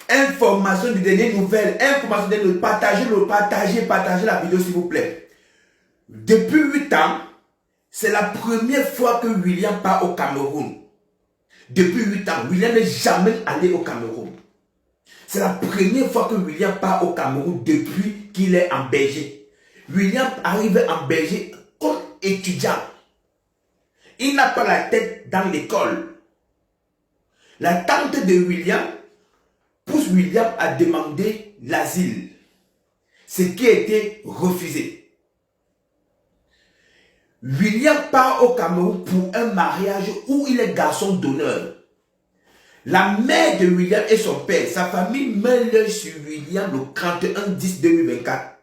Information de dernière nouvelle, information de partagez la vidéo s'il vous plaît. Depuis 8 ans, c'est la première fois que William part au Cameroun. Depuis 8 ans, William n'est jamais allé au Cameroun. C'est la première fois que William part au Cameroun depuis qu'il est en Belgique. William arrive en Belgique comme étudiant. Il n'a pas la tête dans l'école. La tante de William pousse William à demander l'asile, ce qui a été refusé. William part au Cameroun pour un mariage où il est garçon d'honneur. La mère de William et son père, sa famille met l'œil sur William le 31/10/2024.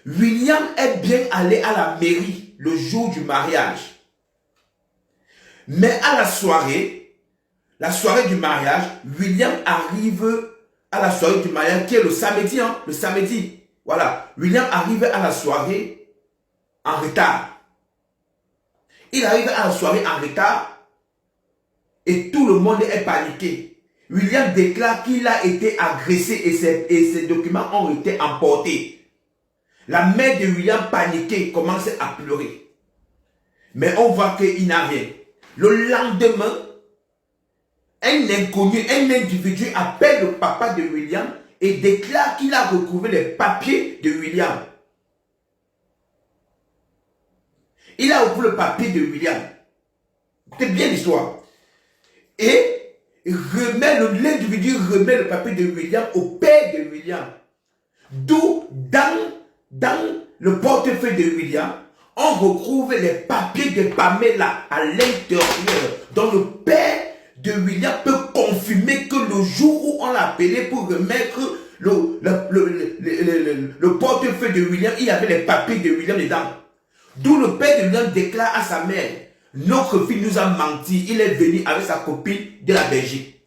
William est bien allé à la mairie le jour du mariage. Mais à la soirée du mariage, William arrive à la soirée du mariage qui est le samedi, le samedi. Voilà, William arrive à la soirée en retard. Il arrive à la soirée en retard et tout le monde est paniqué. William déclare qu'il a été agressé et ses documents ont été emportés. La mère de William paniquée commence à pleurer. Mais on voit qu'il n'a rien. Le lendemain, un inconnu, un individu appelle le papa de William et déclare qu'il a retrouvé les papiers de William. Il a retrouvé le papier de William. C'est bien l'histoire. Et l'individu remet le papier de William au père de William. D'où, dans le portefeuille de William, on retrouve les papiers de Pamela à l'intérieur. Donc le père de William peut confirmer que le jour où on l'a appelé pour remettre le portefeuille de William, il y avait les papiers de William dedans. D'où le père de William déclare à sa mère, notre fille nous a menti, il est venu avec sa copine de la Belgique.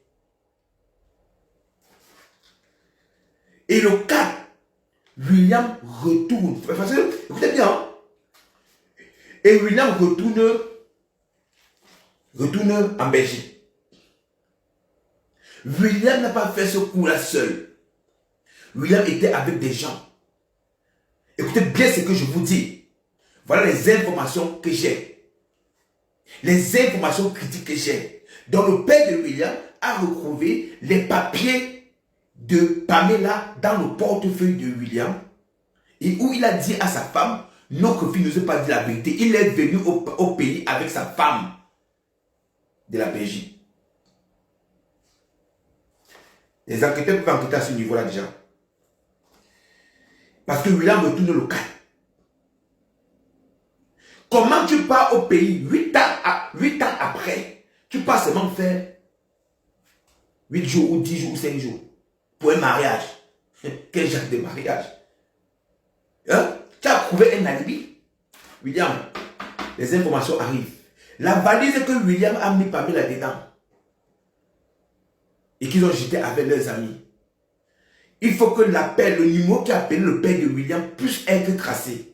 Et le 4, William retourne. Parce que, écoutez bien, hein? Et William retourne en Belgique. William n'a pas fait ce coup-là seul. William était avec des gens. Écoutez bien ce que je vous dis. Voilà les informations que j'ai. Les informations critiques que j'ai. Donc le père de William a retrouvé les papiers de Pamela dans le portefeuille de William. Et où il a dit à sa femme, notre fille ne nous a pas dit la vérité. Il est venu au pays avec sa femme de la Belgique. Les enquêteurs peuvent enquêter à ce niveau-là déjà. Parce que William retourne le 4. Comment tu pars au pays 8 ans après, tu pars seulement faire 8 jours ou 10 jours ou 5 jours pour un mariage. Quel genre de mariage? Hein? Tu as trouvé un alibi? William, les informations arrivent. La valise que William a mis parmi là-dedans et qu'ils ont jeté avec leurs amis. Il faut que l'appel, le numéro qui a appelé le père de William puisse être tracé.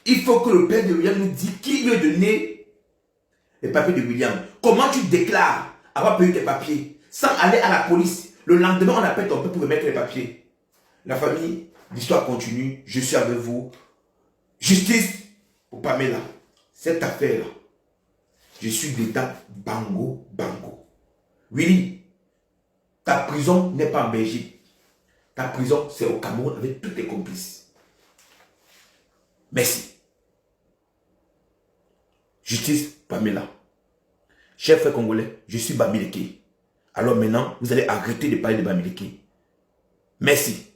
Il faut que le père de William nous dise qui lui a donné les papiers de William. Comment tu déclares avoir payé tes papiers sans aller à la police? Le lendemain, on appelle ton père pour remettre les papiers. La famille, l'histoire continue. Je suis avec vous. Justice pour Pamela. Cette affaire-là, je suis dedans. Bango, bango. Willy, ta prison n'est pas en Belgique. Ta prison, c'est au Cameroun avec tous tes complices. Merci. Justice, Pamela. Chers frères congolais, je suis Bamileke. Alors maintenant, vous allez arrêter de parler de Bamileke. Merci.